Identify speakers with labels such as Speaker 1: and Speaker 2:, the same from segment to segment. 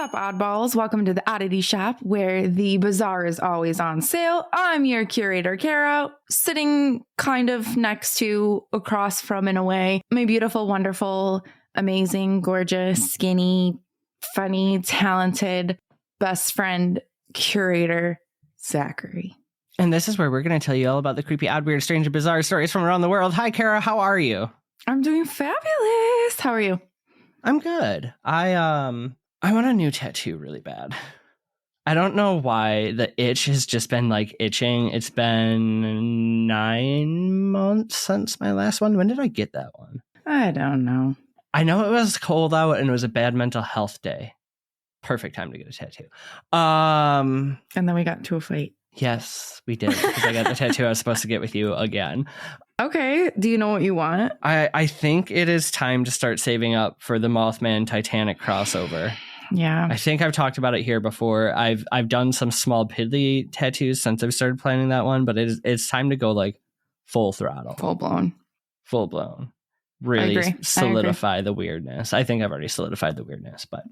Speaker 1: up, oddballs? Welcome to the Oddity Shop, where the bazaar is always on sale. I'm your curator, Kara, sitting kind of next to, across from, in a way, my beautiful, wonderful, amazing, gorgeous, skinny, funny, talented best friend, curator, Zachary.
Speaker 2: And this is where we're going to tell you all about the creepy, odd, weird, strange, and bizarre stories from around the world. Hi, Kara. How are you?
Speaker 1: I'm doing fabulous. How are you?
Speaker 2: I'm good. I want a new tattoo really bad. I don't know why the itch has just been like itching. It's been 9 months since my last one. When did I get that one?
Speaker 1: I don't know.
Speaker 2: I know it was cold out and it was a bad mental health day. Perfect time to get a tattoo.
Speaker 1: And then we got into a fight.
Speaker 2: Yes, we did. Because I got the tattoo I was supposed to get with you again.
Speaker 1: Okay. Do you know what you want?
Speaker 2: I think it is time to start saving up for the Mothman Titanic crossover.
Speaker 1: Yeah.
Speaker 2: I think I've talked about it here before. I've done some small piddly tattoos since I've started planning that one, but it's time to go like full throttle.
Speaker 1: Full blown.
Speaker 2: Really solidify the weirdness. I think I've already solidified the weirdness, but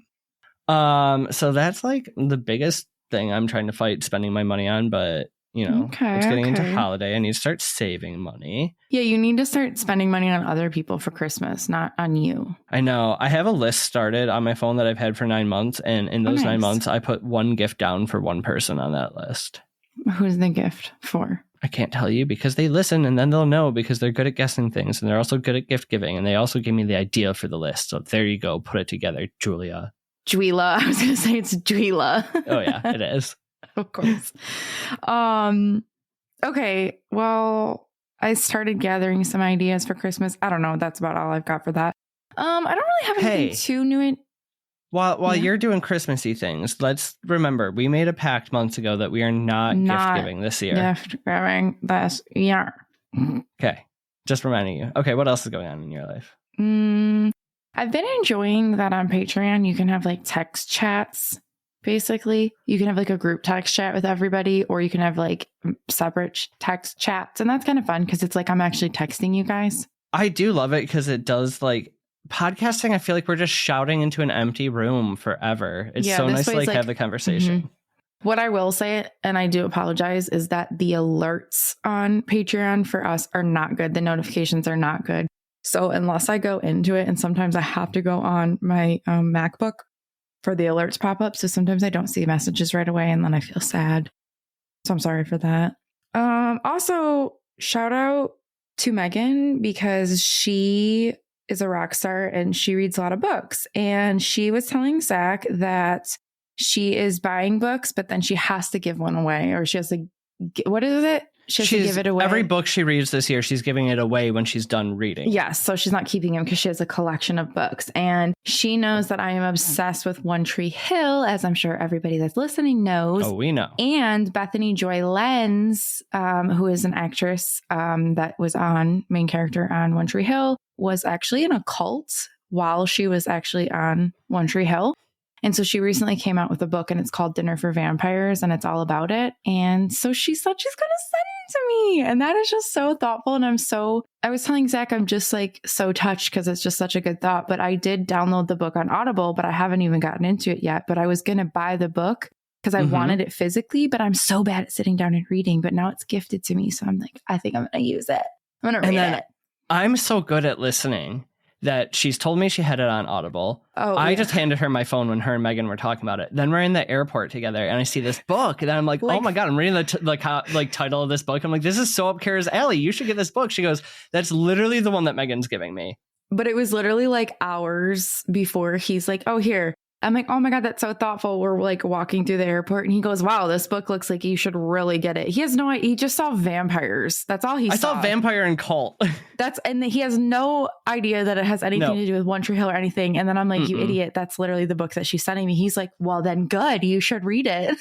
Speaker 2: so that's like the biggest thing I'm trying to fight spending my money on, but you know, it's getting into holiday. I need to start saving money.
Speaker 1: Yeah, you need to start spending money on other people for Christmas, not on you.
Speaker 2: I know. I have a list started on my phone that I've had for 9 months. And in those 9 months, I put one gift down for one person on that list.
Speaker 1: Who's the gift for?
Speaker 2: I can't tell you because they listen and then they'll know because they're good at guessing things. And they're also good at gift giving. And they also give me the idea for the list. So there you go. Put it together, Julia.
Speaker 1: Juila. I was going to say it's Juila.
Speaker 2: Oh, yeah, it is.
Speaker 1: Of course. Okay. Well, I started gathering some ideas for Christmas. I don't know. That's about all I've got for that. I don't really have anything too new.
Speaker 2: While you're doing Christmassy things, let's remember we made a pact months ago that we are not gift giving this year.
Speaker 1: Gift giving this year.
Speaker 2: Okay. Just reminding you. Okay. What else is going on in your life?
Speaker 1: I've been enjoying that on Patreon. You can have like text chats. Basically, you can have like a group text chat with everybody, or you can have like separate text chats. And that's kind of fun because it's like I'm actually texting you guys.
Speaker 2: I do love it because it does like podcasting. I feel like we're just shouting into an empty room forever. It's so nice to like have the conversation.
Speaker 1: Mm-hmm. What I will say, and I do apologize, is that the alerts on Patreon for us are not good. The notifications are not good. So unless I go into it, and sometimes I have to go on my MacBook for the alerts pop up. So sometimes I don't see messages right away and then I feel sad. So I'm sorry for that. Also, shout out to Megan because she is a rock star and she reads a lot of books. And she was telling Zach that she is buying books, but then she has to give one away, or she has to, what is it? She has to give it away.
Speaker 2: Every book she reads this year, she's giving it away when she's done reading.
Speaker 1: Yes. So she's not keeping them because she has a collection of books. And she knows that I am obsessed with One Tree Hill, as I'm sure everybody that's listening knows.
Speaker 2: Oh, we know.
Speaker 1: And Bethany Joy Lenz, who is an actress that was main character on One Tree Hill, was actually in a cult while she was actually on One Tree Hill. And so she recently came out with a book and it's called Dinner for Vampires and it's all about it. And so she said she's going to send it to me. And that is just so thoughtful. And I was telling Zach, I'm just like so touched because it's just such a good thought. But I did download the book on Audible, but I haven't even gotten into it yet. But I was going to buy the book because I wanted it physically, but I'm so bad at sitting down and reading. But now it's gifted to me. So I'm like, I think I'm going to use it. I'm going to read it.
Speaker 2: I'm so good at listening that she's told me she had it on Audible. I just handed her my phone when her and Megan were talking about it. Then we're in the airport together and I see this book and then I'm like oh my God, I'm reading the title of this book. I'm like, this is so up Kara's alley. You should get this book. She goes, that's literally the one that Megan's giving me.
Speaker 1: But it was literally like hours before he's like, oh, here. I'm like, oh my God, that's so thoughtful. We're like walking through the airport and he goes, wow, this book looks like you should really get it. He has no idea. He just saw vampires. That's all he saw.
Speaker 2: I saw vampire and cult.
Speaker 1: And he has no idea that it has anything to do with One Tree Hill or anything. And then I'm like, you idiot. That's literally the book that she's sending me. He's like, well, then good. You should read it.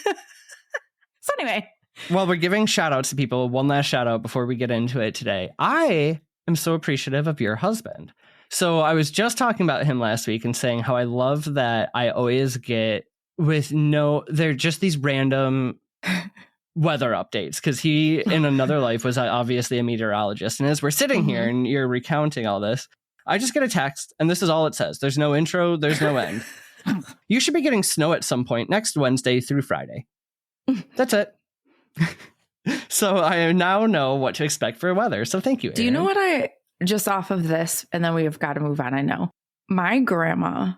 Speaker 1: So anyway.
Speaker 2: Well, we're giving shout outs to people. One last shout out before we get into it today. I am so appreciative of your husband. So I was just talking about him last week and saying how I love that I always get they're just these random weather updates because he in another life was obviously a meteorologist. And as we're sitting here and you're recounting all this, I just get a text and this is all it says. There's no intro. There's no end. You should be getting snow at some point next Wednesday through Friday. That's it. So I now know what to expect for weather. So thank you, Erin.
Speaker 1: Do you know what just off of this, and then we've got to move on, I know. My grandma,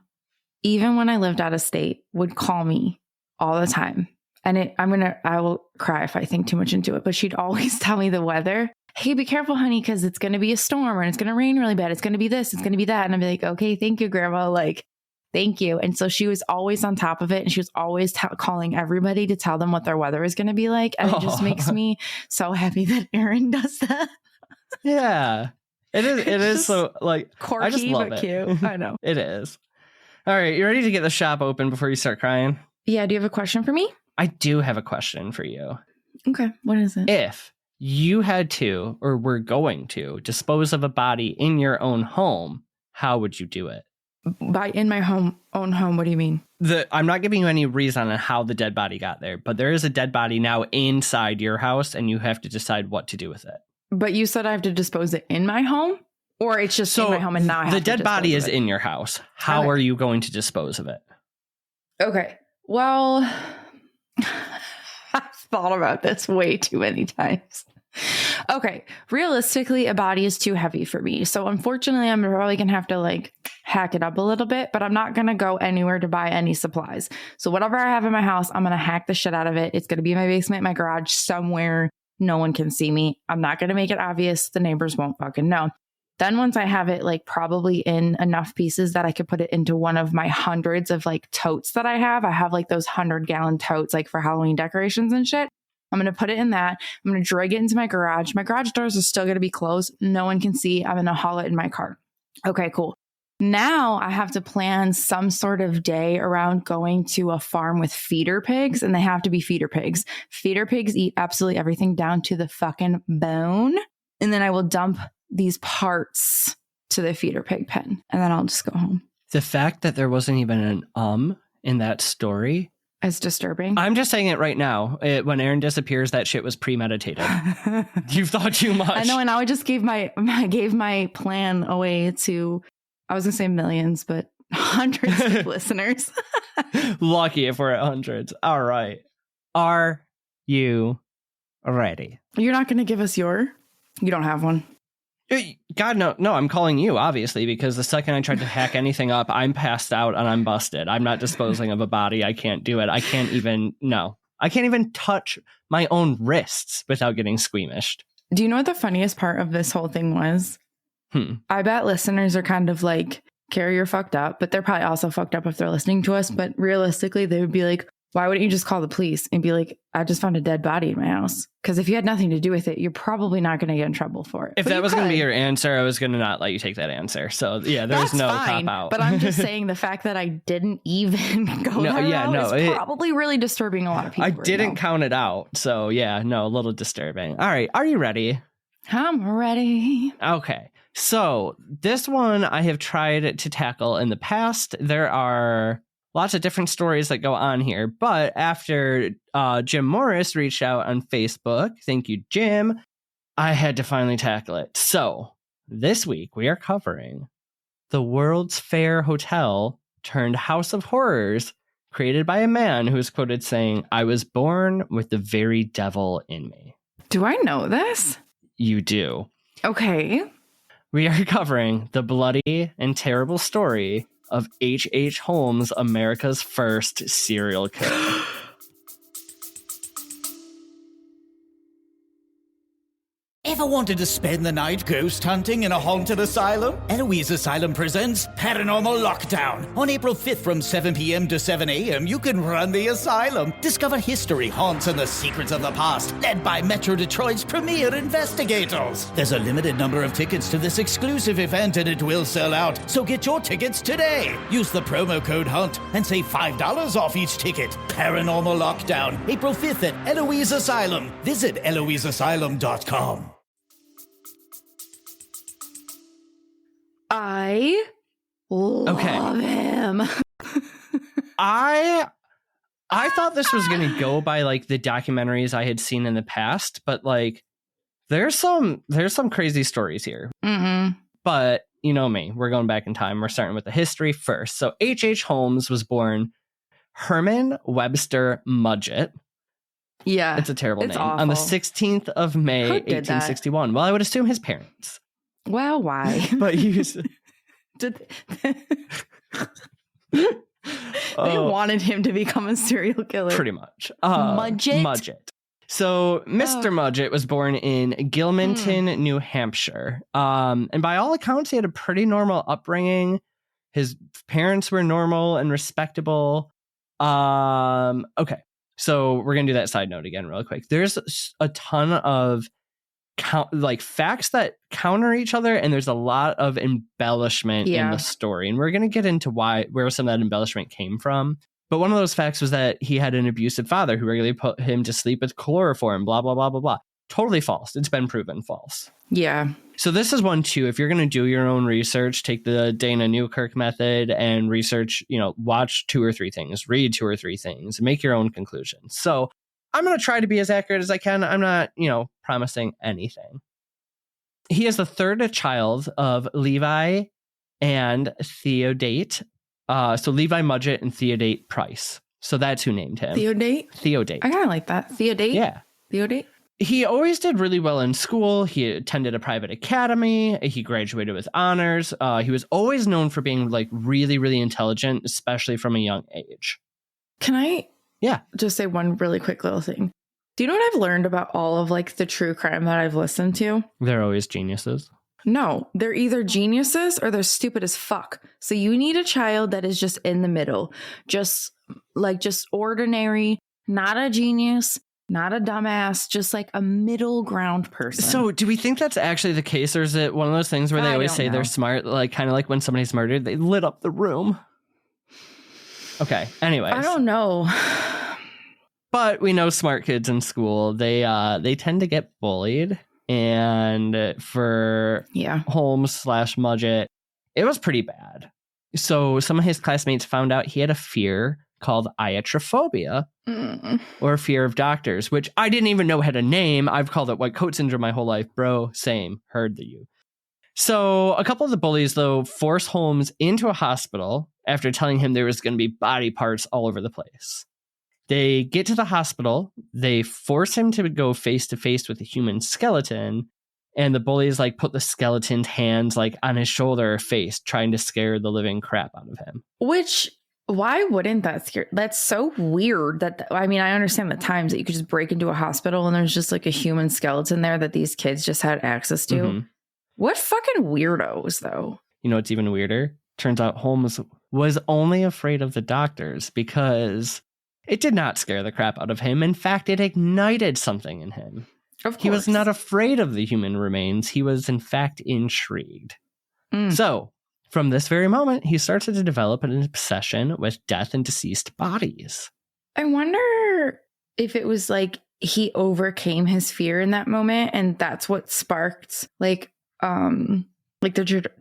Speaker 1: even when I lived out of state, would call me all the time. And I will cry if I think too much into it, but she'd always tell me the weather. Hey, be careful, honey, because it's going to be a storm and it's going to rain really bad. It's going to be this, it's going to be that. And I'd be like, okay, thank you, grandma. Like, thank you. And so she was always on top of it. And she was always calling everybody to tell them what their weather is going to be like. And it just makes me so happy that Erin does that.
Speaker 2: Yeah, it is. It is so like
Speaker 1: quirky,
Speaker 2: I just love
Speaker 1: but
Speaker 2: it.
Speaker 1: cute. I know.
Speaker 2: It is. All right. You ready to get the shop open before you start crying?
Speaker 1: Yeah. Do you have a question for me?
Speaker 2: I do have a question for you.
Speaker 1: Okay. What is it?
Speaker 2: If you had to, or were going to, dispose of a body in your own home, how would you do it?
Speaker 1: By in my own home, what do you mean?
Speaker 2: I'm not giving you any reason on how the dead body got there, but there is a dead body now inside your house, and you have to decide what to do with it.
Speaker 1: But you said I have to dispose it in my home? Or it's just in my home and now I have to
Speaker 2: the dead body is in your house. How are you going to dispose of it?
Speaker 1: Okay. Well, I've thought about this way too many times. Okay. Realistically, a body is too heavy for me. So unfortunately, I'm probably going to have to like hack it up a little bit, but I'm not going to go anywhere to buy any supplies. So whatever I have in my house, I'm going to hack the shit out of it. It's going to be in my basement, my garage, somewhere no one can see me. I'm not going to make it obvious. The neighbors won't fucking know. Then once I have it like probably in enough pieces that I could put it into one of my hundreds of like totes that I have like those 100-gallon totes like for Halloween decorations and shit. I'm going to put it in that. I'm going to drag it into my garage. My garage doors are still going to be closed. No one can see. I'm going to haul it in my car. Okay, cool. Now I have to plan some sort of day around going to a farm with feeder pigs, and they have to be feeder pigs. Feeder pigs eat absolutely everything down to the fucking bone. And then I will dump these parts to the feeder pig pen, and then I'll just go home.
Speaker 2: The fact that there wasn't even an in that story
Speaker 1: is disturbing.
Speaker 2: I'm just saying it right now. When Erin disappears, that shit was premeditated. You've thought too much.
Speaker 1: I know, and now I just gave my plan away to, I was gonna say millions, but hundreds of listeners.
Speaker 2: Lucky if we're at hundreds. All right. Are you ready?
Speaker 1: You're not gonna give us you don't have one.
Speaker 2: God, no, I'm calling you, obviously, because the second I tried to hack anything up, I'm passed out and I'm busted. I'm not disposing of a body. I can't do it. I can't even touch my own wrists without getting squeamished.
Speaker 1: Do you know what the funniest part of this whole thing was? I bet listeners are kind of like, Carrie, you're fucked up, but they're probably also fucked up if they're listening to us. But realistically, they would be like, why wouldn't you just call the police and be like, I just found a dead body in my house? Because if you had nothing to do with it, you're probably not going to get in trouble for it.
Speaker 2: If that was going to be your answer, I was going to not let you take that answer. So yeah, there's no cop out.
Speaker 1: But I'm just saying the fact that I didn't even go is probably really disturbing a lot of people.
Speaker 2: I didn't count it out. So yeah, a little disturbing. All right. Are you ready?
Speaker 1: I'm ready.
Speaker 2: Okay. So this one I have tried to tackle in the past. There are lots of different stories that go on here, but after Jim Morris reached out on Facebook, thank you, Jim, I had to finally tackle it. So this week we are covering the World's Fair Hotel turned House of Horrors, created by a man who is quoted saying, "I was born with the very devil in me."
Speaker 1: Do I know this?
Speaker 2: You do.
Speaker 1: Okay.
Speaker 2: We are covering the bloody and terrible story of H.H. Holmes, America's first serial killer.
Speaker 3: Ever wanted to spend the night ghost hunting in a haunted asylum? Eloise Asylum presents Paranormal Lockdown. On April 5th from 7 p.m. to 7 a.m., you can run the asylum. Discover history, haunts, and the secrets of the past, led by Metro Detroit's premier investigators. There's a limited number of tickets to this exclusive event, and it will sell out. So get your tickets today. Use the promo code HUNT and save $5 off each ticket. Paranormal Lockdown, April 5th at Eloise Asylum. Visit EloiseAsylum.com.
Speaker 1: I love him.
Speaker 2: I thought this was going to go by like the documentaries I had seen in the past, but like there's some crazy stories here.
Speaker 1: Mm-mm.
Speaker 2: But you know me, we're going back in time. We're starting with the history first. So H.H. Holmes was born Herman Webster Mudgett.
Speaker 1: Yeah.
Speaker 2: It's a terrible name.
Speaker 1: Awful.
Speaker 2: On the 16th of May, 1861. Well, I would assume his parents.
Speaker 1: Well, why?
Speaker 2: But he was...
Speaker 1: They wanted him to become a serial killer.
Speaker 2: Pretty much.
Speaker 1: Mudgett?
Speaker 2: So Mr. Mudgett was born in Gilmanton, New Hampshire. And by all accounts, he had a pretty normal upbringing. His parents were normal and respectable. Okay. So we're going to do that side note again real quick. There's a ton of facts that counter each other, and there's a lot of embellishment in the story. And we're going to get into where some of that embellishment came from. But one of those facts was that he had an abusive father who regularly put him to sleep with chloroform, blah, blah, blah, blah, blah. Totally false. It's been proven false.
Speaker 1: Yeah.
Speaker 2: So this is one, too. If you're going to do your own research, take the Dana Newkirk method and research, watch 2 or 3 things, read 2 or 3 things, and make your own conclusions. So I'm going to try to be as accurate as I can. I'm not, promising anything. He is the third child of Levi and Theodate. So Levi Mudgett and Theodate Price. So that's who named him. Theodate. I
Speaker 1: kind of like that. Theodate?
Speaker 2: Yeah.
Speaker 1: Theodate?
Speaker 2: He always did really well in school. He attended a private academy. He graduated with honors. He was always known for being really, really intelligent, especially from a young age.
Speaker 1: Can I just say one really quick little thing? Do you know what I've learned about all of the true crime that I've listened to?
Speaker 2: They're always geniuses.
Speaker 1: No, they're either geniuses or they're stupid as fuck. So you need a child that is just in the middle. Just ordinary, not a genius, not a dumbass, just a middle ground person.
Speaker 2: So do we think that's actually the case, or is it one of those things where they always say they're smart, kind of like when somebody's murdered, they lit up the room? Okay, anyways.
Speaker 1: I don't know.
Speaker 2: But we know smart kids in school, they tend to get bullied. And for Holmes / Mudgett, it was pretty bad. So some of his classmates found out he had a fear called iatrophobia, or fear of doctors, which I didn't even know had a name. I've called it white coat syndrome my whole life. Bro, same. Heard the you. So a couple of the bullies, though, forced Holmes into a hospital after telling him there was going to be body parts all over the place. They get to the hospital. They force him to go face to face with a human skeleton. And the bullies put the skeleton's hands on his shoulder or face, trying to scare the living crap out of him.
Speaker 1: Which, why wouldn't that scare? That's so weird. I understand the times that you could just break into a hospital and there's just a human skeleton there that these kids just had access to. Mm-hmm. What fucking weirdos, though? You know what's
Speaker 2: even weirder? Turns out Holmes was only afraid of the doctors because it did not scare the crap out of him. In fact, it ignited something in him.
Speaker 1: Of course.
Speaker 2: He was not afraid of the human remains. He was, in fact, intrigued. So, from this very moment, he started to develop an obsession with death and deceased bodies.
Speaker 1: I wonder if it was he overcame his fear in that moment, and that's what sparked the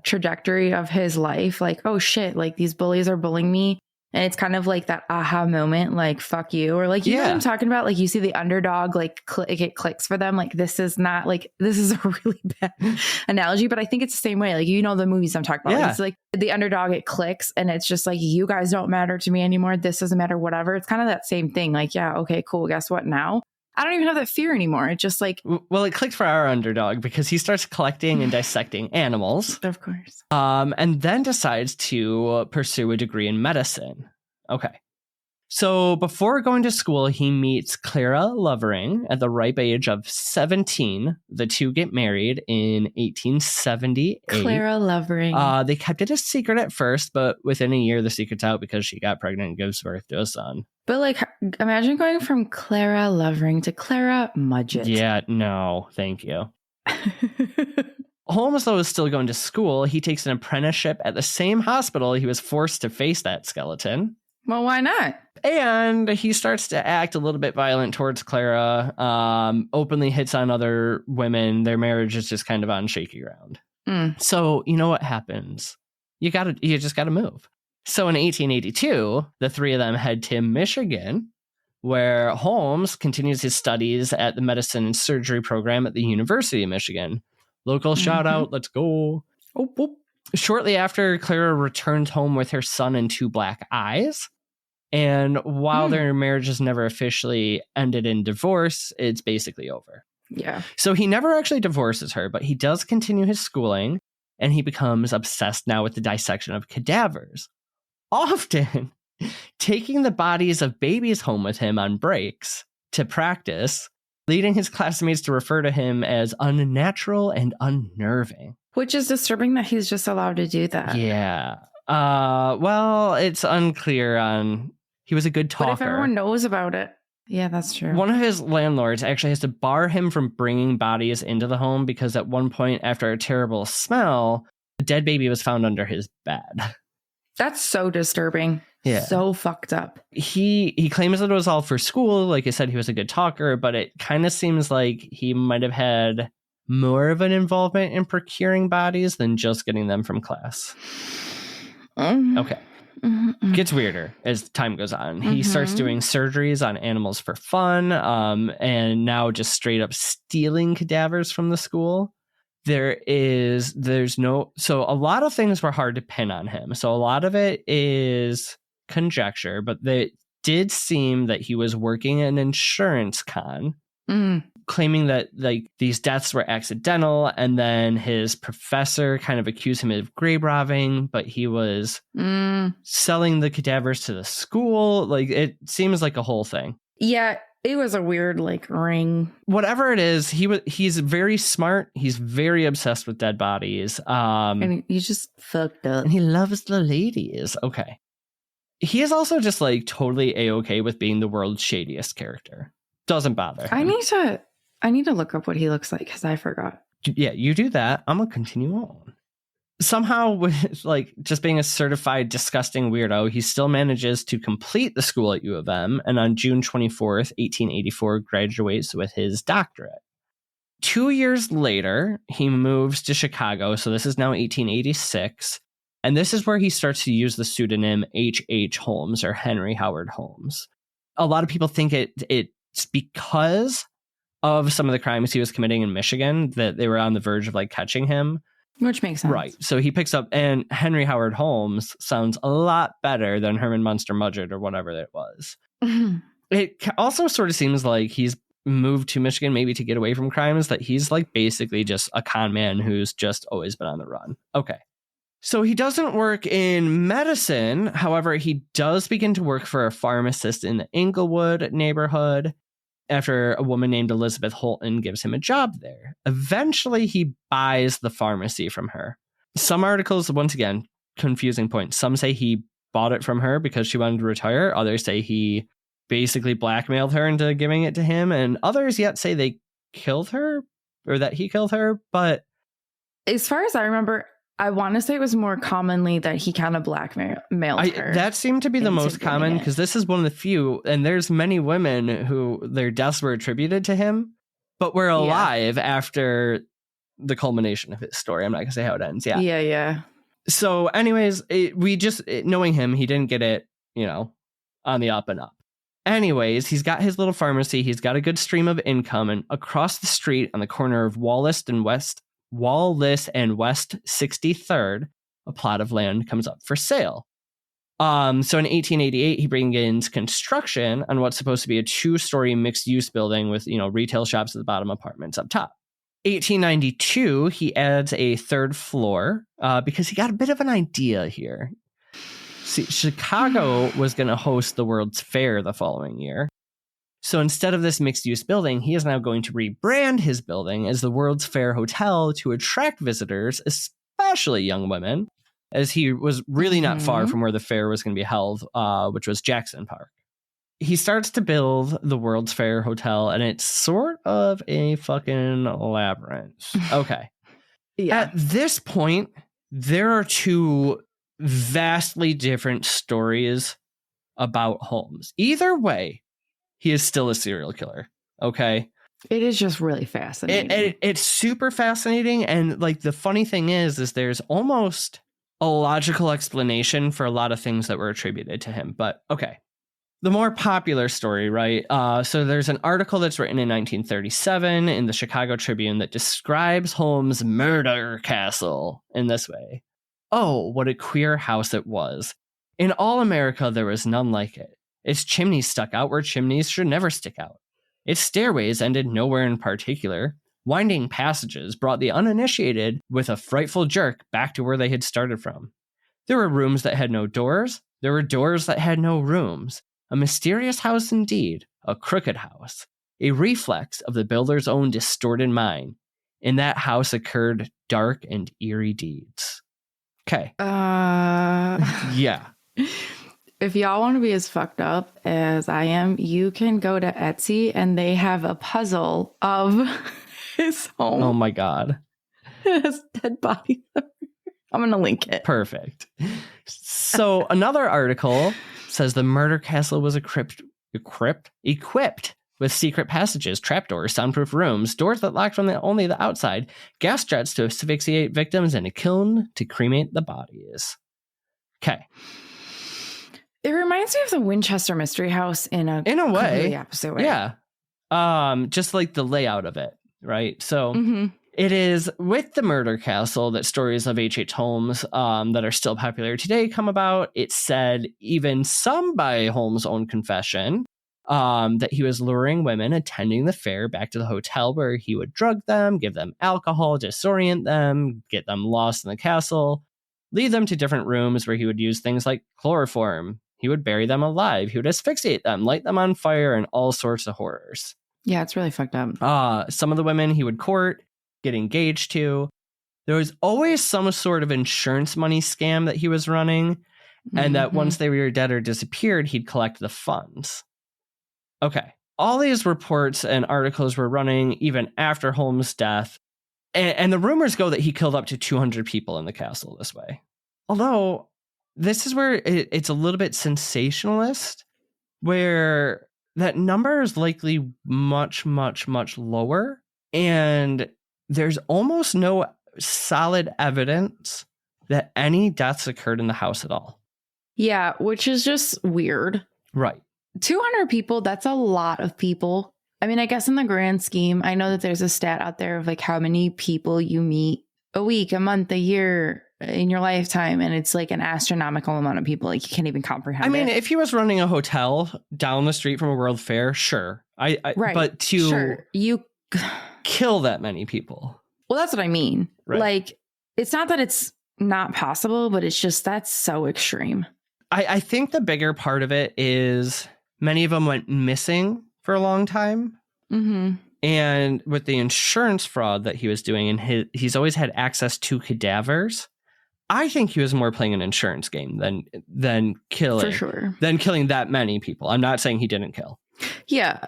Speaker 1: trajectory of his life. Oh shit, these bullies are bullying me. And it's kind of that aha moment, fuck you. Or you know what I'm talking about? You see the underdog, it clicks for them. This is not this is a really bad analogy, but I think it's the same way. The movies I'm talking about.
Speaker 2: Yeah.
Speaker 1: It's the underdog, it clicks and it's just you guys don't matter to me anymore. This doesn't matter, whatever. It's kind of that same thing. Okay, cool. Guess what now? I don't even have that fear anymore. It just
Speaker 2: Well, it clicked for our underdog because he starts collecting and dissecting animals.
Speaker 1: Of course.
Speaker 2: And then decides to pursue a degree in medicine. Okay. So before going to school, he meets Clara Lovering at the ripe age of 17. The two get married in 1878.
Speaker 1: Clara Lovering.
Speaker 2: They kept it a secret at first, but within a year, the secret's out because she got pregnant and gives birth to a son.
Speaker 1: But imagine going from Clara Lovering to Clara Mudgett.
Speaker 2: Yeah, no, thank you. Holmes, though, is still going to school. He takes an apprenticeship at the same hospital he was forced to face that skeleton.
Speaker 1: Well, why not?
Speaker 2: And he starts to act a little bit violent towards Clara, openly hits on other women. Their marriage is just kind of on shaky ground. So you know what happens? You just got to move. So in 1882, the three of them head to Michigan, where Holmes continues his studies at the medicine and surgery program at the University of Michigan. Local shout out. Let's go.
Speaker 1: Oh, oh.
Speaker 2: Shortly after, Clara returns home with her son and 2 black eyes. And while their marriage is never officially ended in divorce, it's basically over.
Speaker 1: Yeah.
Speaker 2: So he never actually divorces her, but he does continue his schooling, and he becomes obsessed now with the dissection of cadavers, often taking the bodies of babies home with him on breaks to practice, leading his classmates to refer to him as unnatural and unnerving.
Speaker 1: Which is disturbing that he's just allowed to do that.
Speaker 2: Yeah. Well, it's unclear on... He was a good talker.
Speaker 1: But if everyone knows about it... Yeah, that's true.
Speaker 2: One of his landlords actually has to bar him from bringing bodies into the home because at one point, after a terrible smell, a dead baby was found under his bed.
Speaker 1: That's so disturbing.
Speaker 2: Yeah.
Speaker 1: So fucked up.
Speaker 2: He claims that it was all for school. Like I said, he was a good talker, but it kind of seems like he might have had more of an involvement in procuring bodies than just getting them from class. Okay. Gets weirder as time goes on. He starts doing surgeries on animals for fun, and now just straight up stealing cadavers from the school. So a lot of things were hard to pin on him. So a lot of it is conjecture, but it did seem that he was working an insurance con, claiming that like these deaths were accidental, and then his professor kind of accused him of grave robbing, but he was selling the cadavers to the school. Like, it seems like a whole thing.
Speaker 1: Yeah, it was a weird like ring.
Speaker 2: Whatever it is, he's very smart. He's very obsessed with dead bodies.
Speaker 1: And he's just fucked up.
Speaker 2: And he loves the ladies. Okay. He is also just like totally A-okay with being the world's shadiest character. Doesn't bother him.
Speaker 1: I need to look up what he looks like because I forgot.
Speaker 2: Yeah, you do that. I'm going to continue on. Somehow, with like just being a certified disgusting weirdo, he still manages to complete the school at U of M, and on June 24th, 1884, graduates with his doctorate. 2 years later, he moves to Chicago, so this is now 1886, and this is where he starts to use the pseudonym H.H. Holmes or Henry Howard Holmes. A lot of people think it's because of some of the crimes he was committing in Michigan that they were on the verge of like catching him.
Speaker 1: Which makes sense.
Speaker 2: Right. So he picks up, and Henry Howard Holmes sounds a lot better than Herman Mudgett or whatever it was. It also sort of seems like he's moved to Michigan maybe to get away from crimes, that he's like basically just a con man who's just always been on the run. Okay. So he doesn't work in medicine. However, he does begin to work for a pharmacist in the Inglewood neighborhood after a woman named Elizabeth Holton gives him a job there. Eventually, he buys the pharmacy from her. Some articles, once again, confusing point. Some say he bought it from her because she wanted to retire. Others say he basically blackmailed her into giving it to him. And others yet say they killed her or that he killed her. But
Speaker 1: as far as I remember, I want to say it was more commonly that he kind of blackmailed her.
Speaker 2: That seemed to be the most common, because this is one of the few, and there's many women who their deaths were attributed to him, but were alive after the culmination of his story. I'm not going to say how it ends.
Speaker 1: Yeah.
Speaker 2: So anyways, knowing him, he didn't get it, on the up and up. Anyways, he's got his little pharmacy. He's got a good stream of income, and across the street on the corner of Wallace and West 63rd, a plot of land comes up for sale. So in 1888, he begins construction on what's supposed to be a 2-story mixed-use building with, retail shops at the bottom, apartments up top. 1892, he adds a 3rd floor because he got a bit of an idea here. See, Chicago was going to host the World's Fair the following year. So instead of this mixed-use building, he is now going to rebrand his building as the World's Fair Hotel to attract visitors, especially young women, as he was really not far from where the fair was going to be held, which was Jackson Park. He starts to build the World's Fair Hotel, and it's sort of a fucking labyrinth. Okay. At this point, there are 2 vastly different stories about Holmes. Either way, he is still a serial killer. Okay.
Speaker 1: It is just really fascinating.
Speaker 2: It's super fascinating. And like the funny thing is there's almost a logical explanation for a lot of things that were attributed to him. But okay, the more popular story, right? So there's an article that's written in 1937 in the Chicago Tribune that describes Holmes' murder castle in this way. Oh, what a queer house it was. In all America, there was none like it. Its chimneys stuck out where chimneys should never stick out. Its stairways ended nowhere in particular. Winding passages brought the uninitiated with a frightful jerk back to where they had started from. There were rooms that had no doors. There were doors that had no rooms. A mysterious house indeed, a crooked house, a reflex of the builder's own distorted mind. In that house occurred dark and eerie deeds. Okay. Yeah.
Speaker 1: If y'all want to be as fucked up as I am, you can go to Etsy and they have a puzzle of his home.
Speaker 2: Oh my God.
Speaker 1: It has dead bodies. I'm going to link it.
Speaker 2: Perfect. So another article says the murder castle was equipped with secret passages, trapdoors, soundproof rooms, doors that locked from only the outside, gas jets to asphyxiate victims, and a kiln to cremate the bodies. Okay.
Speaker 1: It reminds me of the Winchester Mystery House in a
Speaker 2: way,
Speaker 1: completely opposite way.
Speaker 2: Yeah. Just like the layout of it, right? So it is with the murder castle that stories of H.H. Holmes that are still popular today come about. It said, even some by Holmes' own confession, that he was luring women attending the fair back to the hotel where he would drug them, give them alcohol, disorient them, get them lost in the castle, lead them to different rooms where he would use things like chloroform. He would bury them alive. He would asphyxiate them, light them on fire, and all sorts of horrors.
Speaker 1: Yeah, it's really fucked up.
Speaker 2: Some of the women he would court, get engaged to. There was always some sort of insurance money scam that he was running, and that once they were dead or disappeared, he'd collect the funds. Okay. All these reports and articles were running even after Holmes' death, and the rumors go that he killed up to 200 people in the castle this way. Although, this is where it's a little bit sensationalist, where that number is likely much, much, much lower. And there's almost no solid evidence that any deaths occurred in the house at all.
Speaker 1: Yeah, which is just weird.
Speaker 2: Right.
Speaker 1: 200 people, that's a lot of people. I mean, I guess in the grand scheme, I know that there's a stat out there of like how many people you meet a week, a month, a year in your lifetime, and it's like an astronomical amount of people. Like you can't even comprehend it.
Speaker 2: I mean, if he was running a hotel down the street from a World Fair, sure. Right. But to
Speaker 1: you
Speaker 2: kill that many people.
Speaker 1: Well, that's what I mean.
Speaker 2: Right.
Speaker 1: Like, it's not that it's not possible, but it's just that's so extreme.
Speaker 2: I think the bigger part of it is many of them went missing for a long time. And with the insurance fraud that he was doing, and he's always had access to cadavers. I think he was more playing an insurance game than killing.
Speaker 1: For sure.
Speaker 2: Than killing that many people. I'm not saying he didn't kill.
Speaker 1: Yeah.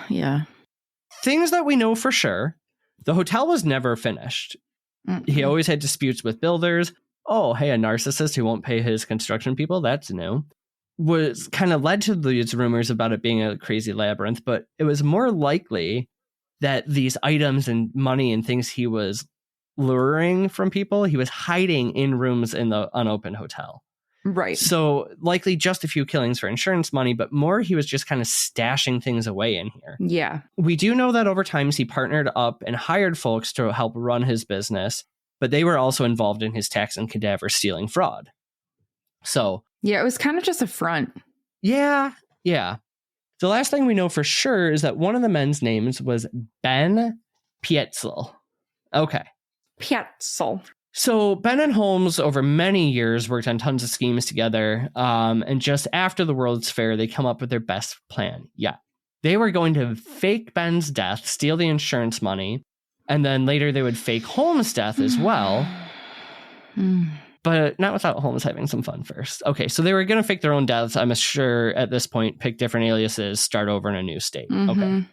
Speaker 1: Yeah.
Speaker 2: Things that we know for sure. The hotel was never finished. He always had disputes with builders. Oh, hey, a narcissist who won't pay his construction people. That's new. Was kind of led to these rumors about it being a crazy labyrinth, but it was more likely that these items and money and things he was luring from people, he was hiding in rooms in the unopened hotel.
Speaker 1: Right.
Speaker 2: So likely just a few killings for insurance money, but more he was just kind of stashing things away in here.
Speaker 1: Yeah.
Speaker 2: We do know that over time he partnered up and hired folks to help run his business, but they were also involved in his tax and cadaver stealing fraud. So
Speaker 1: yeah, it was kind of just a front.
Speaker 2: Yeah. The last thing we know for sure is that one of the men's names was Ben Pietzel. Okay.
Speaker 1: Pietzel.
Speaker 2: So Ben and Holmes over many years worked on tons of schemes together. And just after the World's Fair, they come up with their best plan. Yeah. They were going to fake Ben's death, steal the insurance money, and then later they would fake Holmes' death as well. But not without Holmes having some fun first. Okay, so they were going to fake their own deaths. I'm sure at this point, pick different aliases, start over in a new state. Okay.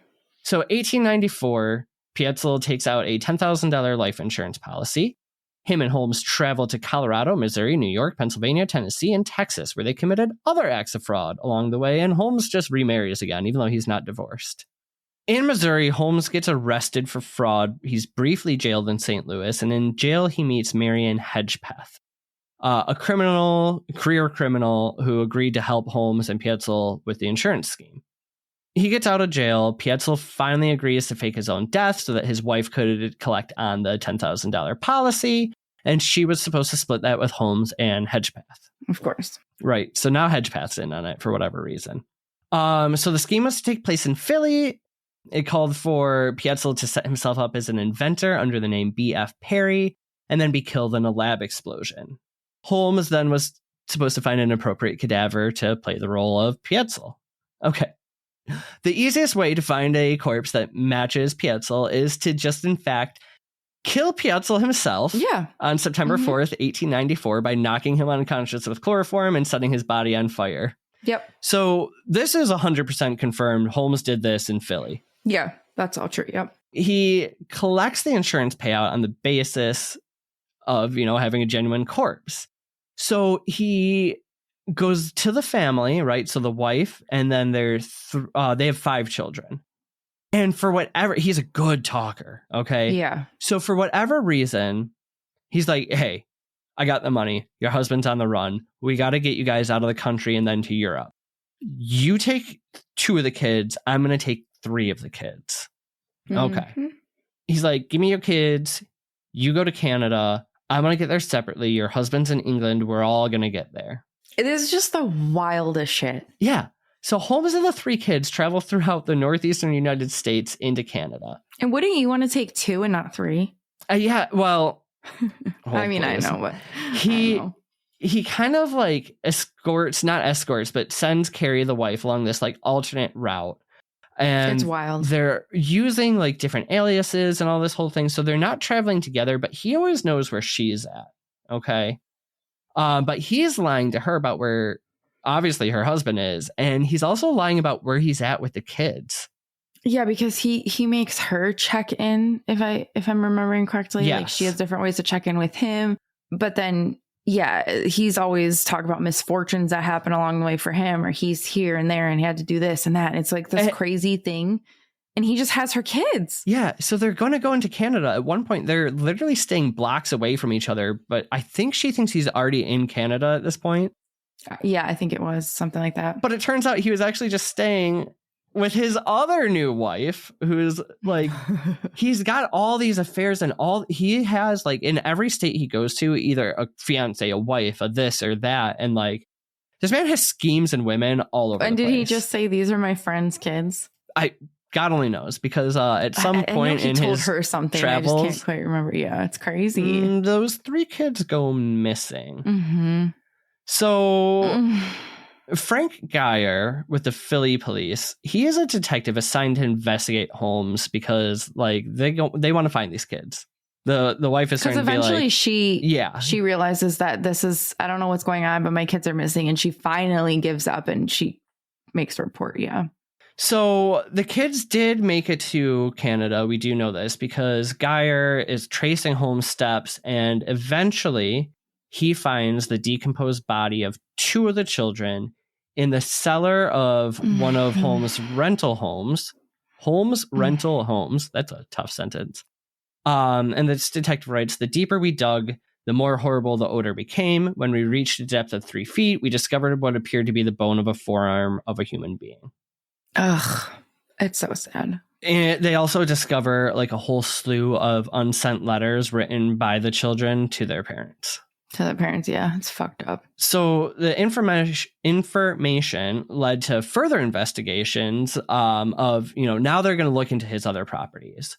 Speaker 2: So 1894, Pietzel takes out a $10,000 life insurance policy. Him and Holmes traveled to Colorado, Missouri, New York, Pennsylvania, Tennessee, and Texas, where they committed other acts of fraud along the way. And Holmes just remarries again, even though he's not divorced. In Missouri, Holmes gets arrested for fraud. He's briefly jailed in St. Louis, and in jail, he meets Marion Hedgepeth. a career criminal who agreed to help Holmes and Pietzel with the insurance scheme. He gets out of jail. Pietzel finally agrees to fake his own death so that his wife could collect on the $10,000 policy, and she was supposed to split that with Holmes and Hedgepath.
Speaker 1: Of course.
Speaker 2: Right. So now Hedgepath's in on it for whatever reason. So the scheme was to take place in Philly. It called for Pietzel to set himself up as an inventor under the name B.F. Perry and then be killed in a lab explosion. Holmes then was supposed to find an appropriate cadaver to play the role of Pietzel. Okay. The easiest way to find a corpse that matches Pietzel is to just, in fact, kill Pietzel himself on September 4th, 1894, by knocking him unconscious with chloroform and setting his body on fire.
Speaker 1: Yep.
Speaker 2: So this is 100% confirmed. Holmes did this in Philly.
Speaker 1: Yeah, that's all true. Yep.
Speaker 2: He collects the insurance payout on the basis of, having a genuine corpse. So he goes to the family, right? So the wife, and then they have 5 children. And for whatever, he's a good talker. Okay.
Speaker 1: Yeah.
Speaker 2: So for whatever reason, he's like, hey, I got the money. Your husband's on the run. We got to get you guys out of the country and then to Europe. You take 2 of the kids. I'm going to take 3 of the kids. Okay. He's like, give me your kids. You go to Canada. I'm going to get there separately. Your husband's in England. We're all going to get there.
Speaker 1: It is just the wildest shit.
Speaker 2: Yeah. So Holmes and the 3 kids travel throughout the northeastern United States into Canada.
Speaker 1: And wouldn't you want to take 2 and not 3?
Speaker 2: Yeah. Well,
Speaker 1: I mean, I know, but
Speaker 2: he kind of like but sends Carrie, the wife, along this like alternate route. And
Speaker 1: it's wild.
Speaker 2: They're using like different aliases and all this whole thing. So they're not traveling together, but he always knows where she's at. Okay. But he's lying to her about where obviously her husband is. And he's also lying about where he's at with the kids.
Speaker 1: Yeah, because he makes her check in, if I'm remembering correctly.
Speaker 2: Yes.
Speaker 1: Like she has different ways to check in with him. But then, yeah, he's always talking about misfortunes that happen along the way for him, or he's here and there and he had to do this and that. And it's like this crazy thing. And he just has her kids.
Speaker 2: Yeah. So they're going to go into Canada. At one point, they're literally staying blocks away from each other. But I think she thinks he's already in Canada at this point.
Speaker 1: Yeah, I think it was something like that.
Speaker 2: But it turns out he was actually just staying with his other new wife, who's like, he's got all these affairs and he has like in every state he goes to, either a fiance, a wife, a this or that. And like, this man has schemes and women all over.
Speaker 1: And
Speaker 2: the
Speaker 1: did
Speaker 2: place.
Speaker 1: he just say, these are my friend's kids?
Speaker 2: God only knows, because at some point in
Speaker 1: told
Speaker 2: his
Speaker 1: her something.
Speaker 2: travels,
Speaker 1: I just can't quite remember. Yeah, it's crazy.
Speaker 2: Those 3 kids go missing.
Speaker 1: Mm-hmm.
Speaker 2: So Frank Geyer with the Philly police, he is a detective assigned to investigate Holmes because like they want to find these kids. The wife is starting to be like,
Speaker 1: eventually she realizes that this is, I don't know what's going on, but my kids are missing, and she finally gives up and she makes a report. Yeah.
Speaker 2: So the kids did make it to Canada. We do know this because Geyer is tracing Holmes' steps, and eventually he finds the decomposed body of 2 of the children in the cellar of one of Holmes' rental homes. Holmes' rental homes. That's a tough sentence. And this detective writes, the deeper we dug, the more horrible the odor became. When we reached a depth of 3 feet, we discovered what appeared to be the bone of a forearm of a human being.
Speaker 1: Ugh, it's so sad.
Speaker 2: And they also discover like a whole slew of unsent letters written by the children to their parents.
Speaker 1: Yeah, it's fucked up.
Speaker 2: So the information led to further investigations of, now they're going to look into his other properties.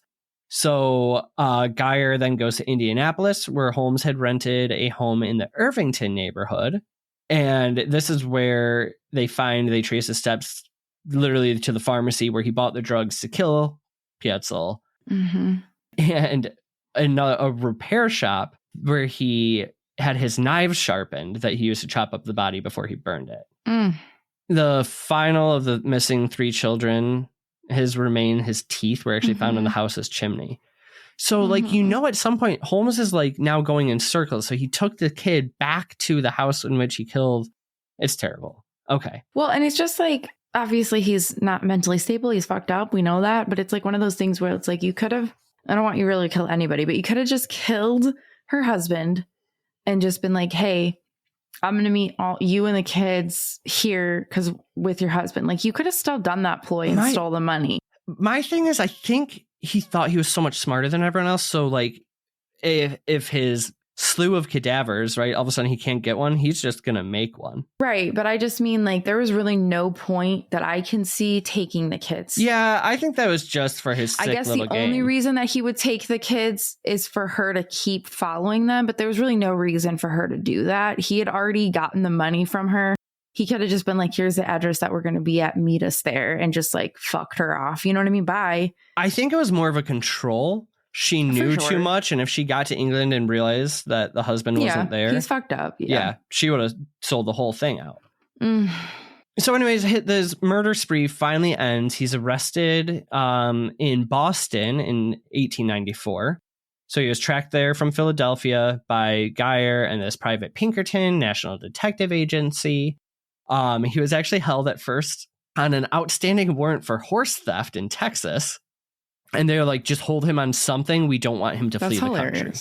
Speaker 2: So Geyer then goes to Indianapolis, where Holmes had rented a home in the Irvington neighborhood. And this is where they trace his steps literally to the pharmacy where he bought the drugs to kill Pietzel.
Speaker 1: Mm-hmm.
Speaker 2: And a repair shop where he had his knives sharpened that he used to chop up the body before he burned it. The final of the missing 3 children, his teeth were actually found in the house's chimney. So at some point Holmes is like now going in circles. So he took the kid back to the house in which he killed. It's terrible. Okay.
Speaker 1: Well, and it's just like, obviously he's not mentally stable. He's fucked up. We know that. But it's like one of those things where it's like, you could have, I don't want you really to kill anybody, but you could have just killed her husband and just been like, hey, I'm going to meet all you and the kids here because with your husband. Like, you could have still done that ploy and stole the money.
Speaker 2: My thing is, I think he thought he was so much smarter than everyone else. So like, if his slew of cadavers, right, all of a sudden he can't get one, he's just gonna make one.
Speaker 1: Right, but I just mean, like, there was really no point that I can see taking the kids.
Speaker 2: Yeah, I think that was just for his sick
Speaker 1: I guess
Speaker 2: little
Speaker 1: the only reason that he would take the kids is for her to keep following them, but there was really no reason for her to do that. He had already gotten the money from her. He could have just been like, here's the address that we're going to be at, meet us there, and just like fucked her off. You know what I mean? Bye.
Speaker 2: I think it was more of a control. She knew too much, and if she got to England and realized that the husband wasn't there,
Speaker 1: he's fucked up.
Speaker 2: Yeah, she would have sold the whole thing out. So anyways, this murder spree finally ends. He's arrested in Boston in 1894. So he was tracked there from Philadelphia by Geyer and this private Pinkerton National Detective Agency. He was actually held at first on an outstanding warrant for horse theft in Texas. And they were like, just hold him on something. We don't want him to flee the country.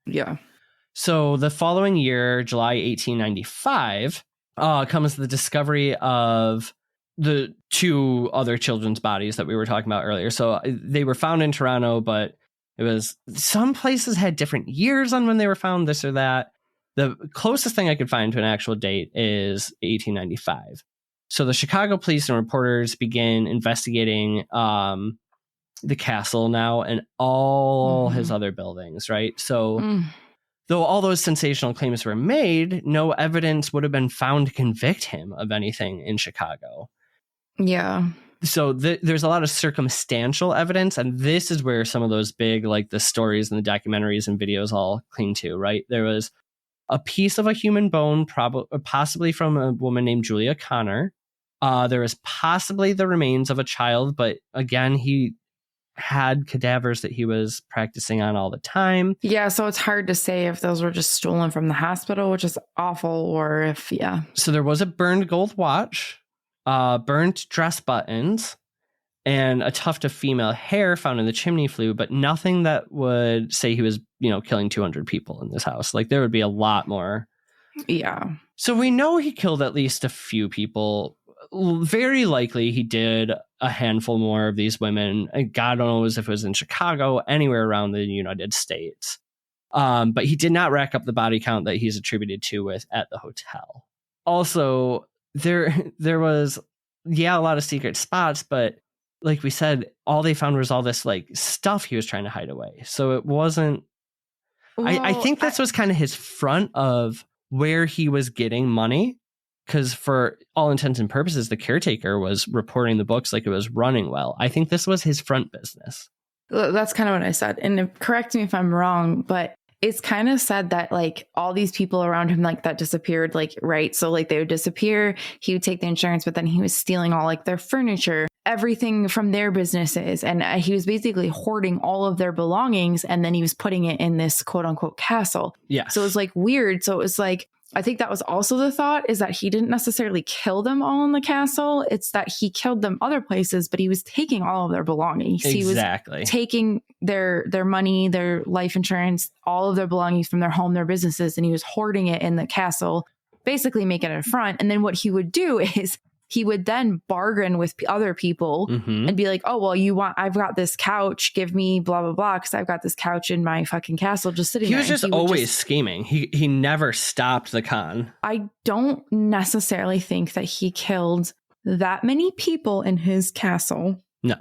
Speaker 1: Yeah.
Speaker 2: So the following year, July 1895, comes the discovery of the two other children's bodies that we were talking about earlier. So they were found in Toronto, but it was some places had different years on when they were found, this or that. The closest thing I could find to an actual date is 1895. So the Chicago police and reporters begin investigating the castle now and all his other buildings, right? So though all those sensational claims were made, no evidence would have been found to convict him of anything in Chicago.
Speaker 1: Yeah.
Speaker 2: So there's a lot of circumstantial evidence, and this is where some of those big, like the stories and the documentaries and videos all cling to, right? There was a piece of a human bone, possibly from a woman named Julia Connor. There was possibly the remains of a child, but again, he had cadavers that he was practicing on all the time.
Speaker 1: Yeah, so it's hard to say if those were just stolen from the hospital, which is awful, or if,
Speaker 2: So there was a burned gold watch, burnt dress buttons, and a tuft of female hair found in the chimney flue, but nothing that would say he was, killing 200 people in this house. Like, there would be a lot more.
Speaker 1: Yeah.
Speaker 2: So we know he killed at least a few people. Very likely he did a handful more of these women. God knows if it was in Chicago, anywhere around the United States. But he did not rack up the body count that he's attributed to with at the hotel. Also, there was, a lot of secret spots, but like we said, all they found was all this like stuff he was trying to hide away. So it wasn't, I think this was kind of his front of where he was getting money. Because for all intents and purposes, the caretaker was reporting the books like it was running well. I think this was his front business.
Speaker 1: That's kind of what I said. And correct me if I'm wrong, but it's kind of said that like all these people around him like that disappeared, like, right. So like they would disappear. He would take the insurance, but then he was stealing all like their furniture, everything from their businesses. And he was basically hoarding all of their belongings. And then he was putting it in this quote unquote castle.
Speaker 2: Yeah.
Speaker 1: So it was like weird. So it was like, I think that was also the thought, is that he didn't necessarily kill them all in the castle. It's that he killed them other places, but he was taking all of their belongings.
Speaker 2: Exactly.
Speaker 1: He was taking their money, their life insurance, all of their belongings from their home, their businesses, and he was hoarding it in the castle, basically making it a front. And then what he would do is he would then bargain with other people and be like, oh, well, I've got this couch, give me blah, blah, blah. Cause I've got this couch in my fucking castle just sitting there.
Speaker 2: He was just always scheming. He never stopped the con.
Speaker 1: I don't necessarily think that he killed that many people in his castle.
Speaker 2: No.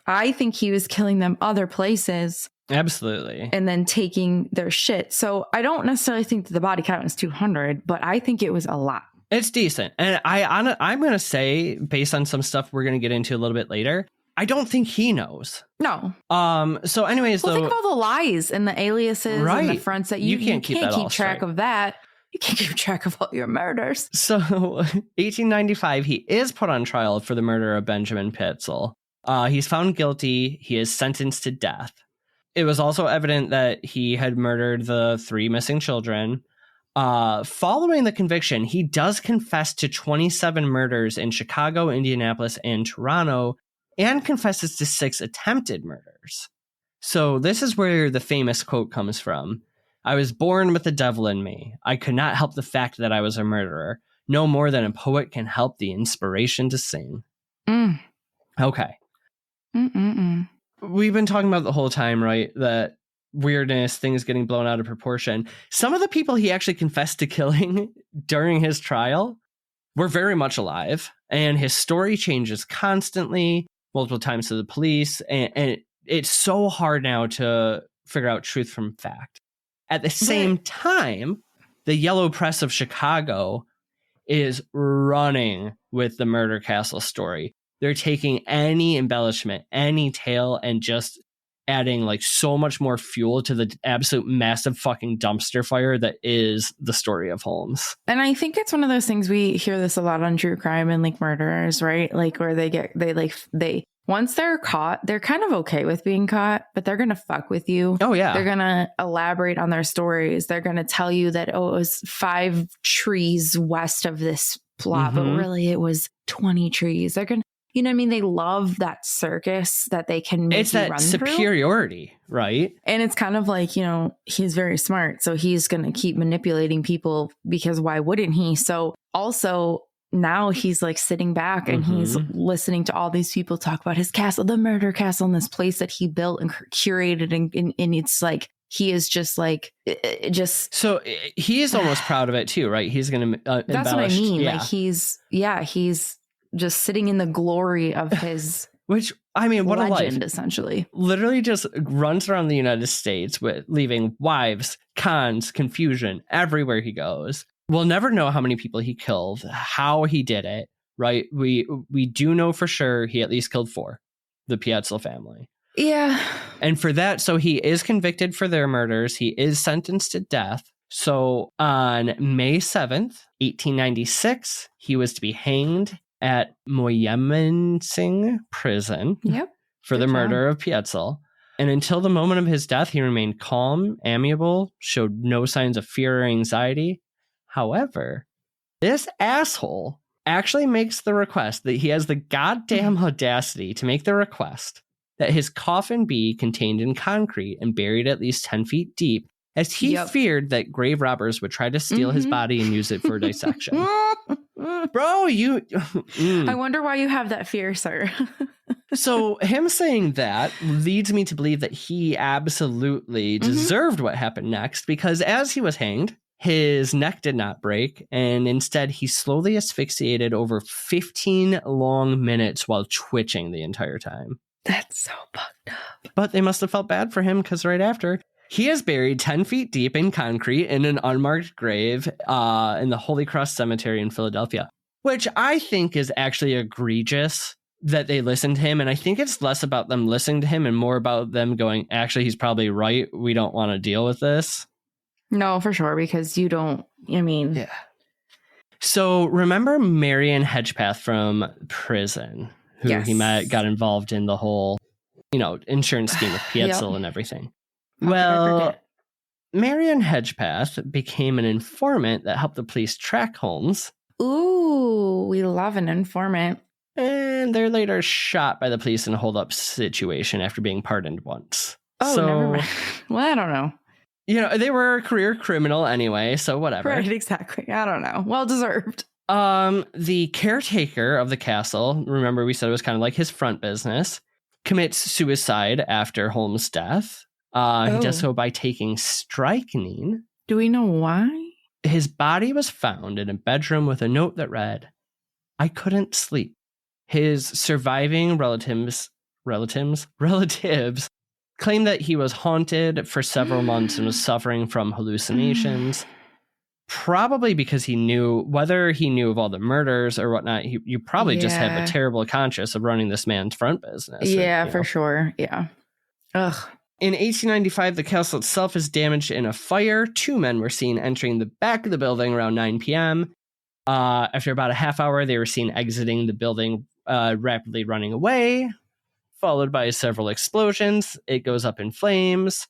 Speaker 1: I think he was killing them other places.
Speaker 2: Absolutely.
Speaker 1: And then taking their shit. So I don't necessarily think that the body count is 200, but I think it was a lot.
Speaker 2: It's decent. And I'm going to say, based on some stuff we're going to get into a little bit later, I don't think he knows.
Speaker 1: No.
Speaker 2: So anyways,
Speaker 1: think of all the lies and the aliases and the fronts that you can't keep track of that. You can't keep track of all your murders.
Speaker 2: So 1895, he is put on trial for the murder of Benjamin Pietzel. He's found guilty. He is sentenced to death. It was also evident that he had murdered the 3 missing children. Following the conviction, he does confess to 27 murders in Chicago, Indianapolis, and Toronto, and confesses to 6 attempted murders. So this is where the famous quote comes from. I was born with the devil in me. I could not help the fact that I was a murderer. No more than a poet can help the inspiration to sing.
Speaker 1: Mm.
Speaker 2: Okay.
Speaker 1: Mm-mm-mm.
Speaker 2: We've been talking about the whole time, right? That weirdness, things getting blown out of proportion. Some of the people he actually confessed to killing during his trial were very much alive, and his story changes constantly, multiple times to the police, and it's so hard now to figure out truth from fact. At the same time, the yellow press of Chicago is running with the Murder Castle story. They're taking any embellishment, any tale, and just adding like so much more fuel to the absolute massive fucking dumpster fire that is the story of Holmes.
Speaker 1: And I think it's one of those things, we hear this a lot on true crime and like murderers, right? Like where they once they're caught, they're kind of okay with being caught, but they're going to fuck with you.
Speaker 2: Oh, yeah.
Speaker 1: They're going to elaborate on their stories. They're going to tell you that, oh, it was 5 trees west of this plot, but really it was 20 trees. They're going to, you know what I mean? They love that circus that they can make
Speaker 2: it's
Speaker 1: you
Speaker 2: that
Speaker 1: run
Speaker 2: superiority,
Speaker 1: through.
Speaker 2: Right?
Speaker 1: And it's kind of like, you know, he's very smart, so he's going to keep manipulating people because why wouldn't he? So also now he's like sitting back and he's listening to all these people talk about his castle, the murder castle, and this place that he built and curated. And it's like, he is just like,
Speaker 2: So he is almost proud of it too, right? He's going to
Speaker 1: that's what I mean. Yeah. Like he's just sitting in the glory of his
Speaker 2: which, I mean, what
Speaker 1: legend,
Speaker 2: a life.
Speaker 1: Essentially.
Speaker 2: Literally just runs around the United States with leaving wives, cons, confusion everywhere he goes. We'll never know how many people he killed, how he did it, right? We do know for sure he at least killed 4, the Pietzel family.
Speaker 1: Yeah.
Speaker 2: And for that, so he is convicted for their murders. He is sentenced to death. So on May 7th, 1896, he was to be hanged at Moyamensing prison for the murder of Pietzel. And until the moment of his death, he remained calm, amiable, showed no signs of fear or anxiety. However, this asshole actually makes the request that he has the goddamn audacity to make the request that his coffin be contained in concrete and buried at least 10 feet deep, as he feared that grave robbers would try to steal his body and use it for dissection. Bro,
Speaker 1: I wonder why you have that fear, sir.
Speaker 2: So him saying that leads me to believe that he absolutely deserved what happened next, because as he was hanged, his neck did not break, and instead he slowly asphyxiated over 15 long minutes while twitching the entire time.
Speaker 1: That's so fucked up.
Speaker 2: But they must have felt bad for him, because right after, he is buried 10 feet deep in concrete in an unmarked grave in the Holy Cross Cemetery in Philadelphia, which I think is actually egregious that they listened to him. And I think it's less about them listening to him and more about them going, actually, he's probably right. We don't want to deal with this.
Speaker 1: No, for sure, because you don't, I mean.
Speaker 2: Yeah. So remember Marion Hedgepath from prison, who he got involved in the whole, insurance scheme with Pietzel and everything. Well, Marion Hedgepath became an informant that helped the police track Holmes.
Speaker 1: Ooh, we love an informant.
Speaker 2: And they're later shot by the police in a hold-up situation after being pardoned once.
Speaker 1: Oh, never mind. Well, I don't know.
Speaker 2: They were a career criminal anyway, so whatever.
Speaker 1: Right, exactly. I don't know. Well deserved.
Speaker 2: The caretaker of the castle, remember we said it was kind of like his front business, commits suicide after Holmes' death. He does so by taking strychnine.
Speaker 1: Do we know why?
Speaker 2: His body was found in a bedroom with a note that read, "I couldn't sleep." His surviving relatives claimed that he was haunted for several months and was suffering from hallucinations. Probably because whether he knew of all the murders or whatnot, you probably just have a terrible conscience of running this man's front business.
Speaker 1: Yeah, for sure. Yeah. Ugh.
Speaker 2: In 1895, the castle itself is damaged in a fire. 2 men were seen entering the back of the building around 9 p.m. After about a half hour, they were seen exiting the building, rapidly running away, followed by several explosions. It goes up in flames,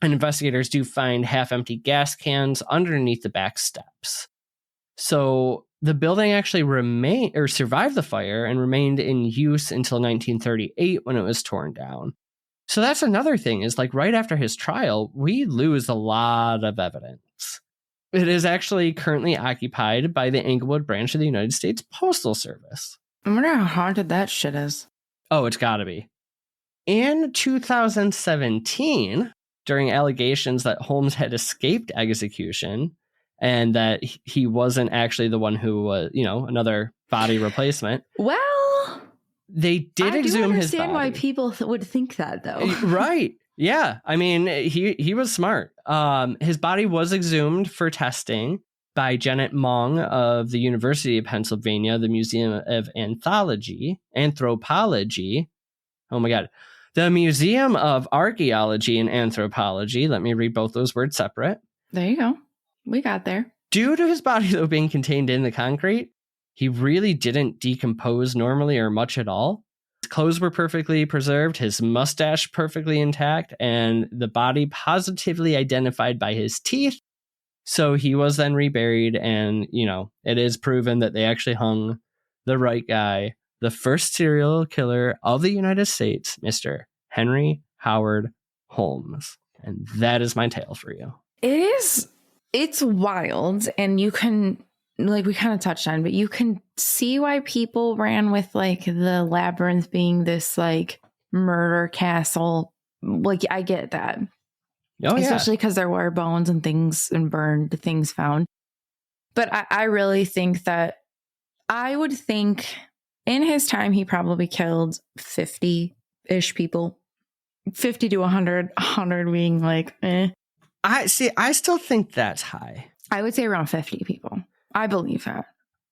Speaker 2: and investigators do find half-empty gas cans underneath the back steps. So the building actually survived the fire and remained in use until 1938 when it was torn down. So that's another thing is like right after his trial, we lose a lot of evidence. It is actually currently occupied by the Englewood branch of the United States Postal Service.
Speaker 1: I wonder how haunted that shit is.
Speaker 2: Oh, it's got to be. In 2017, during allegations that Holmes had escaped execution and that he wasn't actually the one who was, another body replacement.
Speaker 1: Well,
Speaker 2: they did exhume his body.
Speaker 1: I do understand why people would think that, though.
Speaker 2: Right. Yeah. I mean, he was smart. His body was exhumed for testing by Janet Mong of the University of Pennsylvania, the Museum of Anthropology. Oh my God. The Museum of Archaeology and Anthropology. Let me read both those words separate.
Speaker 1: There you go. We got there.
Speaker 2: Due to his body, though, being contained in the concrete, he really didn't decompose normally or much at all. His clothes were perfectly preserved, his mustache perfectly intact, and the body positively identified by his teeth. So he was then reburied, and, it is proven that they actually hung the right guy, the first serial killer of the United States, Mr. Henry Howard Holmes. And that is my tale for you.
Speaker 1: It's wild, and you can, like we kind of touched on, but you can see why people ran with like the labyrinth being this like murder castle. Like, I get that.
Speaker 2: Oh, yeah.
Speaker 1: Especially because there were bones and things and burned things found. But I really think that I would think in his time, he probably killed 50-ish people. 50 to 100, 100 being like, eh.
Speaker 2: I still think that's high.
Speaker 1: I would say around 50 people. I believe that.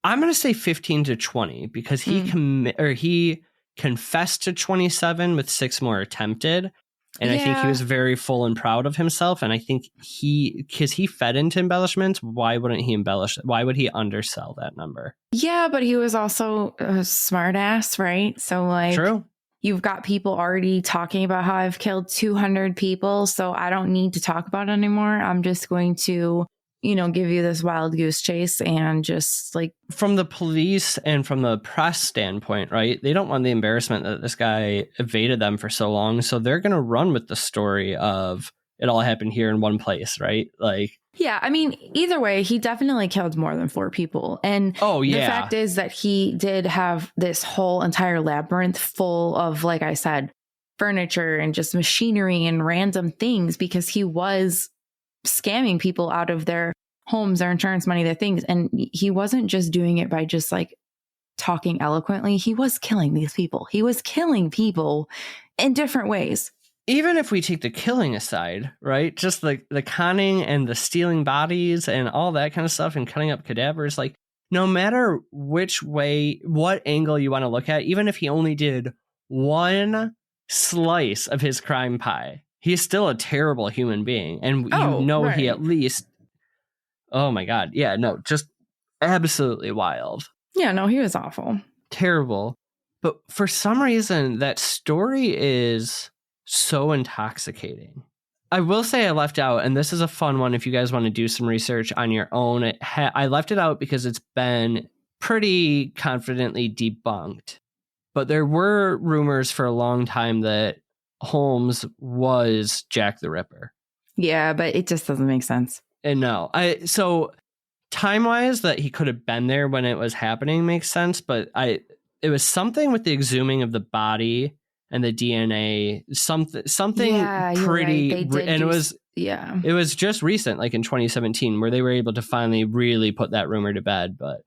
Speaker 2: I'm going to say 15 to 20 because he confessed to 27 with 6 more attempted. And I think he was very full and proud of himself. And I think because he fed into embellishments, why wouldn't he embellish? Why would he undersell that number? Yeah,
Speaker 1: but he was also a smart ass, right? So like,
Speaker 2: true.
Speaker 1: You've got people already talking about how I've killed 200 people. So I don't need to talk about it anymore. I'm just going to, give you this wild goose chase and just like.
Speaker 2: From the police and from the press standpoint, right? They don't want the embarrassment that this guy evaded them for so long. So they're going to run with the story of it all happened here in one place, right? Like.
Speaker 1: Yeah, I mean, either way, he definitely killed more than 4 people. And the fact is that he did have this whole entire labyrinth full of, like I said, furniture and just machinery and random things because he was scamming people out of their homes, their insurance money, their things. And he wasn't just doing it by just like talking eloquently. He was killing these people. He was killing people in different ways.
Speaker 2: Even if we take the killing aside, right? Just like the conning and the stealing bodies and all that kind of stuff and cutting up cadavers, like no matter which way, what angle you want to look at, even if he only did one slice of his crime pie, he's still a terrible human being. And right. He at least, oh my God. Yeah, no, just absolutely wild.
Speaker 1: Yeah, no, he was awful.
Speaker 2: Terrible. But for some reason, that story is so intoxicating. I will say I left out, and this is a fun one if you guys want to do some research on your own. I left it out because it's been pretty confidently debunked. But there were rumors for a long time that Holmes was Jack the Ripper.
Speaker 1: Yeah, but it just doesn't make sense.
Speaker 2: And no, so time-wise that he could have been there when it was happening makes sense, but it was something with the exhuming of the body and the DNA, something pretty, right. And it was just recent, like in 2017, where they were able to finally really put that rumor to bed. But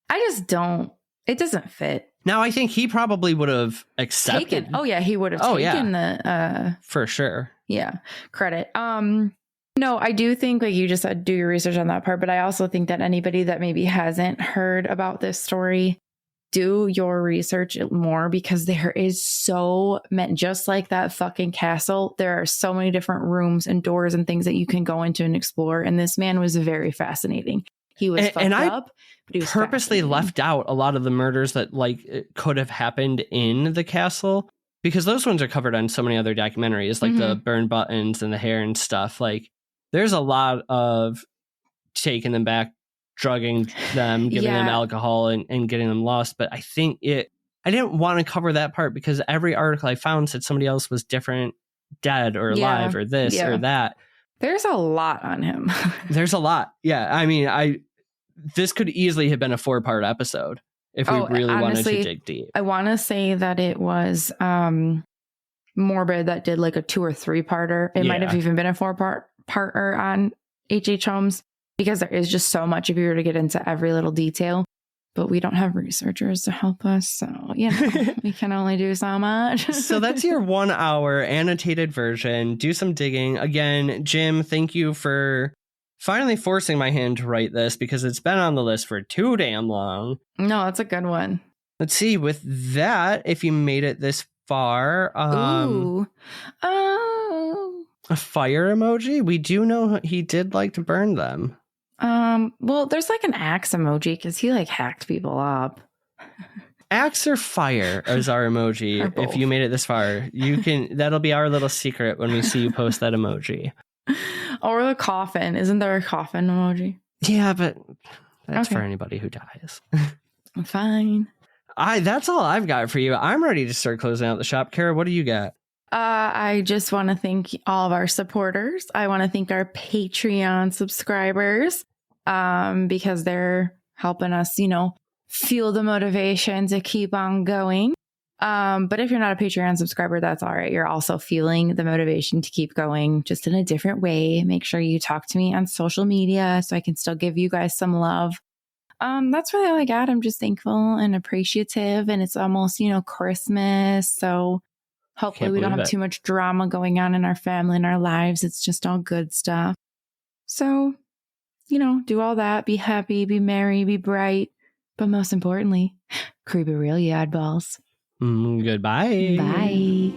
Speaker 2: it doesn't fit. Now I think he probably would have accepted.
Speaker 1: He would have taken the
Speaker 2: for sure.
Speaker 1: Yeah, credit. No, I do think, like you just said, do your research on that part. But I also think that anybody that maybe hasn't heard about this story, do your research more, because there is so many, just like that fucking castle, there are so many different rooms and doors and things that you can go into and explore. And this man was very fascinating. He was fucked up, but he was
Speaker 2: purposely left out a lot of the murders that could have happened in the castle, because those ones are covered on so many other documentaries, like the burn buttons and the hair and stuff. Like there's a lot of taking them back, drugging them, giving them alcohol and getting them lost. But I think I didn't want to cover that part because every article I found said somebody else was different, dead or alive or this or that.
Speaker 1: There's a lot on him.
Speaker 2: There's a lot. Yeah. I mean, this could easily have been a 4-part episode if we really wanted to dig deep.
Speaker 1: I want to say that it was Morbid that did like a 2 or 3-parter. It might have even been a 4-parter on H.H. Holmes, because there is just so much if you were to get into every little detail. But we don't have researchers to help us, so we can only do so much.
Speaker 2: So that's your 1-hour annotated version. Do some digging. Again, Jim, thank you for finally forcing my hand to write this, because it's been on the list for too damn long.
Speaker 1: No, it's a good one.
Speaker 2: Let's see. With that, if you made it this far,
Speaker 1: a
Speaker 2: fire emoji. We do know he did like to burn them.
Speaker 1: Well, there's like an axe emoji because he like hacked people up.
Speaker 2: Axe or fire is our emoji. If you made it this far, that'll be our little secret when we see you post that emoji.
Speaker 1: Or the coffin. Isn't there a coffin emoji?
Speaker 2: Yeah, but that's for anybody who dies.
Speaker 1: Fine.
Speaker 2: That's all I've got for you. I'm ready to start closing out the shop. Kara, what do you got?
Speaker 1: I just want to thank all of our supporters. I want to thank our Patreon subscribers because they're helping us, fuel the motivation to keep on going. But if you're not a Patreon subscriber, that's all right. You're also feeling the motivation to keep going, just in a different way. Make sure you talk to me on social media so I can still give you guys some love. That's really all I got. I'm just thankful and appreciative, and it's almost, Christmas. So hopefully we don't have too much drama going on in our family and our lives. It's just all good stuff. So, do all that. Be happy, be merry, be bright. But most importantly, creepy real, you oddballs.
Speaker 2: Goodbye.
Speaker 1: Bye.